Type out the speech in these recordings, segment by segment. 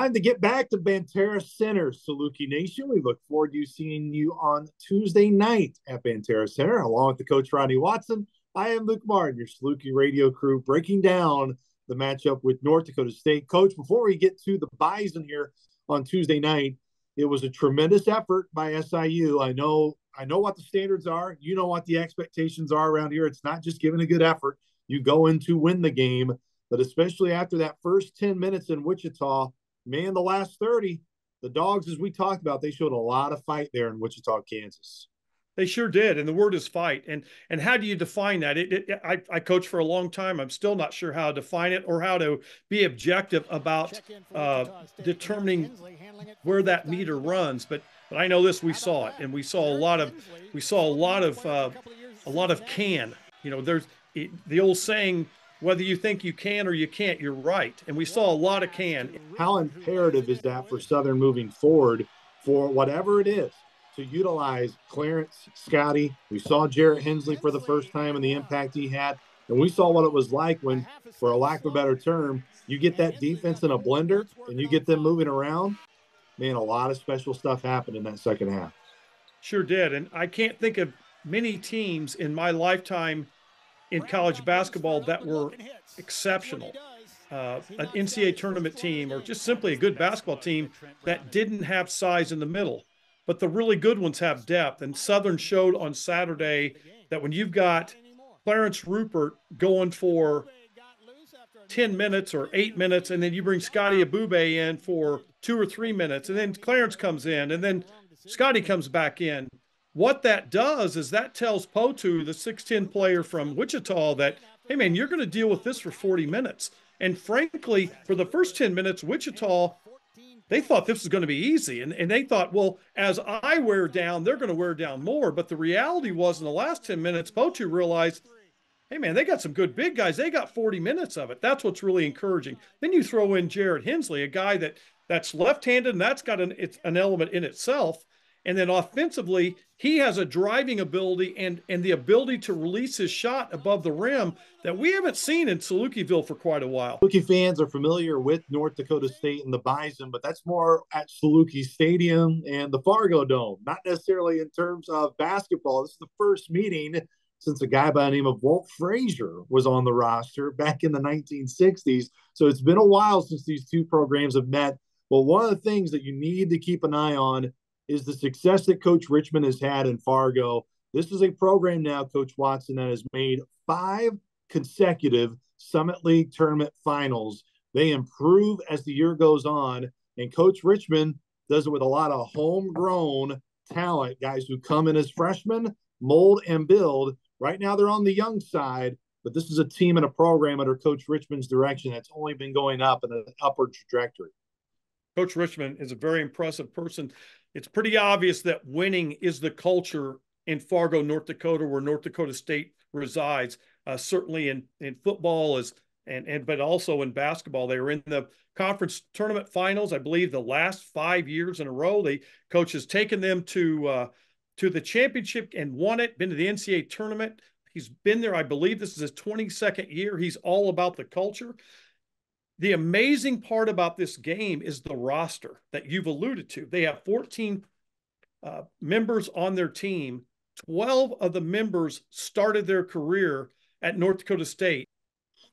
Time to get back to Banterra Center, Saluki Nation. We look forward to seeing you on Tuesday night at Banterra Center, along with the coach Ronnie Watson. I am Luke Martin, your Saluki radio crew, breaking down the matchup with North Dakota State. Coach, before we get to the Bison here on Tuesday night, it was a tremendous effort by SIU. I know what the standards are. You know what the expectations are around here. It's not just giving a good effort. You go in to win the game, but especially after that first 10 minutes in Wichita, man, the last 30, the Dogs, as we talked about, they showed a lot of fight there in Wichita, Kansas. They sure did, and the word is fight. And how do you define that? I coached for a long time. I'm still not sure how to define it or how to be objective about determining where that meter runs. But I know this: we saw it, and we saw a lot of can. You know, there's the old saying, whether you think you can or you can't, you're right. And we saw a lot of can. How imperative is that for Southern moving forward for whatever it is to utilize Clarence, Scotty? We saw Jarrett Hensley for the first time and the impact he had. And we saw what it was like when, for a lack of a better term, you get that defense in a blender and you get them moving around. Man, a lot of special stuff happened in that second half. Sure did. And I can't think of many teams in my lifetime in college basketball that were exceptional. An NCAA tournament team or just simply a good basketball team that didn't have size in the middle. But the really good ones have depth. And Southern showed on Saturday that when you've got Clarence Rupert going for 10 minutes or 8 minutes, and then you bring Scotty Abube in for 2 or 3 minutes, and then Clarence comes in, and then Scotty comes back in. What that does is that tells Potu, the 6'10 player from Wichita, that, hey, man, you're going to deal with this for 40 minutes. And frankly, for the first 10 minutes, Wichita, they thought this was going to be easy. And they thought, well, as I wear down, they're going to wear down more. But the reality was in the last 10 minutes, Potu realized, hey, man, they got some good big guys. They got 40 minutes of it. That's what's really encouraging. Then you throw in Jarrett Hensley, a guy that's left-handed, and that's got it's an element in itself. And then offensively, he has a driving ability and the ability to release his shot above the rim that we haven't seen in Salukiville for quite a while. Saluki fans are familiar with North Dakota State and the Bison, but that's more at Saluki Stadium and the Fargo Dome, not necessarily in terms of basketball. This is the first meeting since a guy by the name of Walt Frazier was on the roster back in the 1960s. So it's been a while since these two programs have met. Well, one of the things that you need to keep an eye on is the success that Coach Richmond has had in Fargo. This is a program now, Coach Watson, that has made 5 consecutive Summit League tournament finals. They improve as the year goes on, and Coach Richmond does it with a lot of homegrown talent, guys who come in as freshmen, mold and build. Right now they're on the young side, but this is a team and a program under Coach Richmond's direction that's only been going up in an upward trajectory. Coach Richmond is a very impressive person. It's pretty obvious that winning is the culture in Fargo, North Dakota, where North Dakota State resides. Certainly in football but also in basketball. They were in the conference tournament finals, I believe, the last 5 years in a row. Coach has taken them to the championship and won it. Been to the NCAA tournament. He's been there. I believe this is his 22nd year. He's all about the culture. The amazing part about this game is the roster that you've alluded to. They have 14 members on their team. 12 of the members started their career at North Dakota State.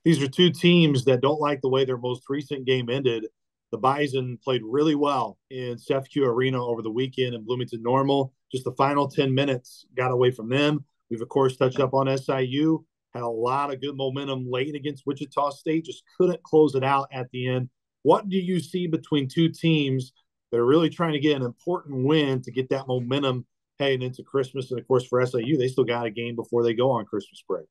These are two teams that don't like the way their most recent game ended. The Bison played really well in CEFCU Arena over the weekend in Bloomington Normal. Just the final 10 minutes got away from them. We've, of course, touched up on SIU. Had a lot of good momentum late against Wichita State, just couldn't close it out at the end. What do you see between two teams that are really trying to get an important win to get that momentum heading into Christmas? And, of course, for SIU, they still got a game before they go on Christmas break.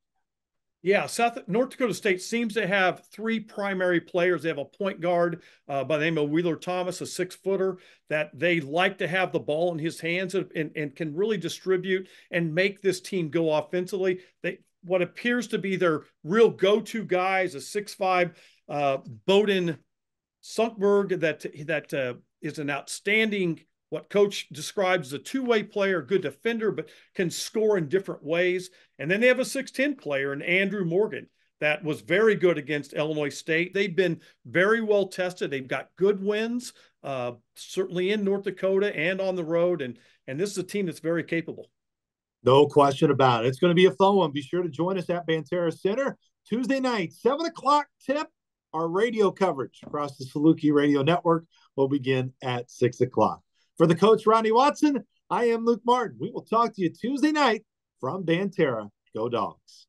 Yeah, North Dakota State seems to have 3 primary players. They have a point guard by the name of Wheeler Thomas, a 6-footer, that they like to have the ball in his hands and can really distribute and make this team go offensively. What appears to be their real go-to guy is a 6'5" Bowden Sunkberg that is an outstanding, what Coach describes as a two-way player, good defender, but can score in different ways. And then they have a 6'10" player in Andrew Morgan. that was very good against Illinois State. They've been very well tested. They've got good wins, certainly in North Dakota and on the road. And this is a team that's very capable. No question about it. It's going to be a fun one. Be sure to join us at Banterra Center Tuesday night, 7 o'clock tip. Our radio coverage across the Saluki Radio Network will begin at 6 o'clock. For the coach, Ronnie Watson, I am Luke Martin. We will talk to you Tuesday night from Banterra. Go Dogs.